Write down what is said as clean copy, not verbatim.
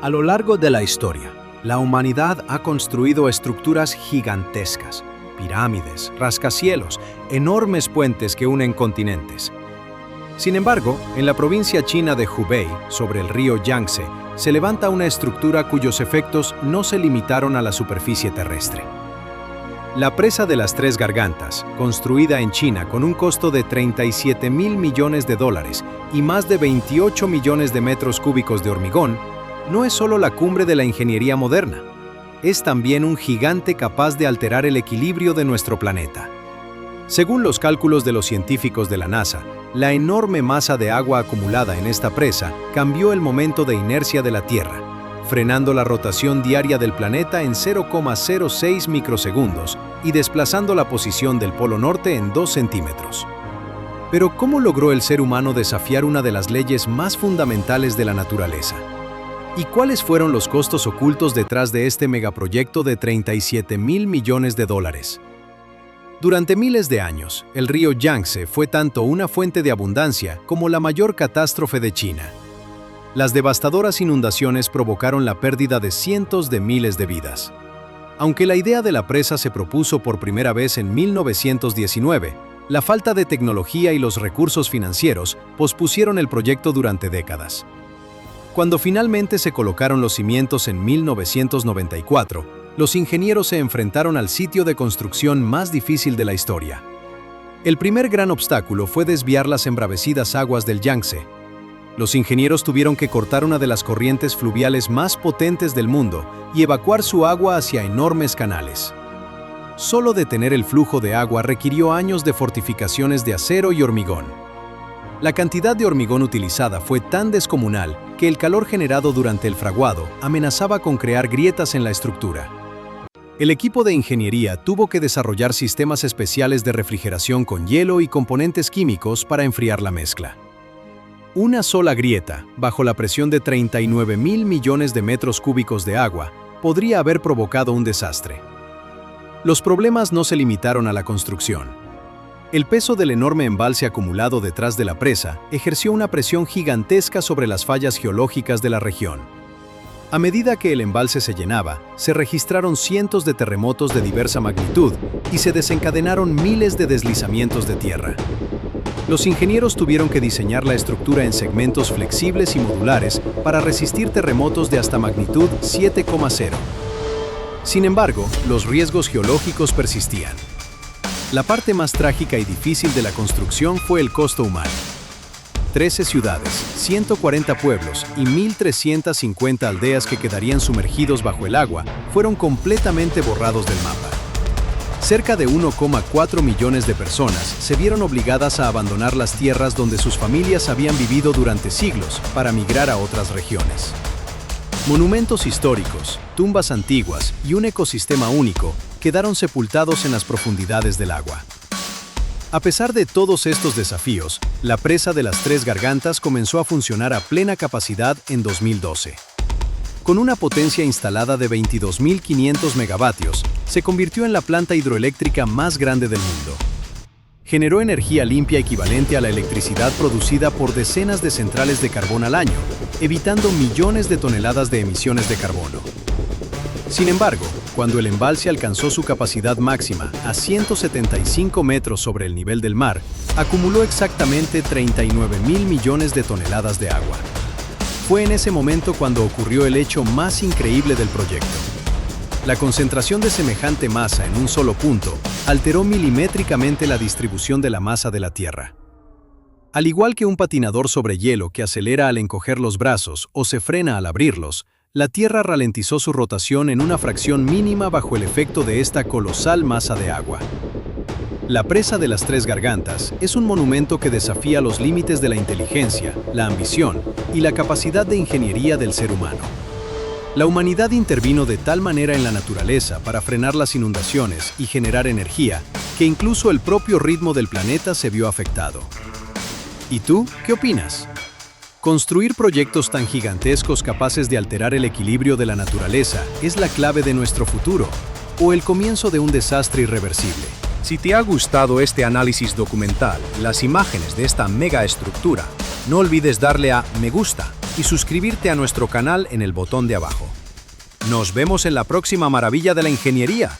A lo largo de la historia, la humanidad ha construido estructuras gigantescas, pirámides, rascacielos, enormes puentes que unen continentes. Sin embargo, en la provincia china de Hubei, sobre el río Yangtze, se levanta una estructura cuyos efectos no se limitaron a la superficie terrestre. La presa de las Tres Gargantas, construida en China con un costo de $37.000 millones y más de 28 millones de metros cúbicos de hormigón, no es solo la cumbre de la ingeniería moderna, es también un gigante capaz de alterar el equilibrio de nuestro planeta. Según los cálculos de los científicos de la NASA, la enorme masa de agua acumulada en esta presa cambió el momento de inercia de la Tierra, frenando la rotación diaria del planeta en 0,06 microsegundos y desplazando la posición del Polo Norte en 2 centímetros. Pero ¿cómo logró el ser humano desafiar una de las leyes más fundamentales de la naturaleza? ¿Y cuáles fueron los costos ocultos detrás de este megaproyecto de $37.000 millones? Durante miles de años, el río Yangtze fue tanto una fuente de abundancia como la mayor catástrofe de China. Las devastadoras inundaciones provocaron la pérdida de cientos de miles de vidas. Aunque la idea de la presa se propuso por primera vez en 1919, la falta de tecnología y los recursos financieros pospusieron el proyecto durante décadas. Cuando finalmente se colocaron los cimientos en 1994, los ingenieros se enfrentaron al sitio de construcción más difícil de la historia. El primer gran obstáculo fue desviar las embravecidas aguas del Yangtze. Los ingenieros tuvieron que cortar una de las corrientes fluviales más potentes del mundo y evacuar su agua hacia enormes canales. Solo detener el flujo de agua requirió años de fortificaciones de acero y hormigón. La cantidad de hormigón utilizada fue tan descomunal que el calor generado durante el fraguado amenazaba con crear grietas en la estructura. El equipo de ingeniería tuvo que desarrollar sistemas especiales de refrigeración con hielo y componentes químicos para enfriar la mezcla. Una sola grieta, bajo la presión de 39.000 millones de metros cúbicos de agua, podría haber provocado un desastre. Los problemas no se limitaron a la construcción. El peso del enorme embalse acumulado detrás de la presa ejerció una presión gigantesca sobre las fallas geológicas de la región. A medida que el embalse se llenaba, se registraron cientos de terremotos de diversa magnitud y se desencadenaron miles de deslizamientos de tierra. Los ingenieros tuvieron que diseñar la estructura en segmentos flexibles y modulares para resistir terremotos de hasta magnitud 7,0. Sin embargo, los riesgos geológicos persistían. La parte más trágica y difícil de la construcción fue el costo humano. 13 ciudades, 140 pueblos y 1.350 aldeas que quedarían sumergidos bajo el agua fueron completamente borrados del mapa. Cerca de 1,4 millones de personas se vieron obligadas a abandonar las tierras donde sus familias habían vivido durante siglos para migrar a otras regiones. Monumentos históricos, tumbas antiguas y un ecosistema único quedaron sepultados en las profundidades del agua. A pesar de todos estos desafíos, la presa de las Tres Gargantas comenzó a funcionar a plena capacidad en 2012. Con una potencia instalada de 22.500 megavatios, se convirtió en la planta hidroeléctrica más grande del mundo. Generó energía limpia equivalente a la electricidad producida por decenas de centrales de carbón al año, evitando millones de toneladas de emisiones de carbono. Sin embargo, cuando el embalse alcanzó su capacidad máxima a 175 metros sobre el nivel del mar, acumuló exactamente 39.000 millones de toneladas de agua. Fue en ese momento cuando ocurrió el hecho más increíble del proyecto. La concentración de semejante masa en un solo punto alteró milimétricamente la distribución de la masa de la Tierra. Al igual que un patinador sobre hielo que acelera al encoger los brazos o se frena al abrirlos, la Tierra ralentizó su rotación en una fracción mínima bajo el efecto de esta colosal masa de agua. La presa de las Tres Gargantas es un monumento que desafía los límites de la inteligencia, la ambición y la capacidad de ingeniería del ser humano. La humanidad intervino de tal manera en la naturaleza para frenar las inundaciones y generar energía, que incluso el propio ritmo del planeta se vio afectado. ¿Y tú, qué opinas? ¿Construir proyectos tan gigantescos capaces de alterar el equilibrio de la naturaleza es la clave de nuestro futuro o el comienzo de un desastre irreversible? Si te ha gustado este análisis documental, las imágenes de esta megaestructura, no olvides darle a me gusta y suscribirte a nuestro canal en el botón de abajo. Nos vemos en la próxima maravilla de la ingeniería.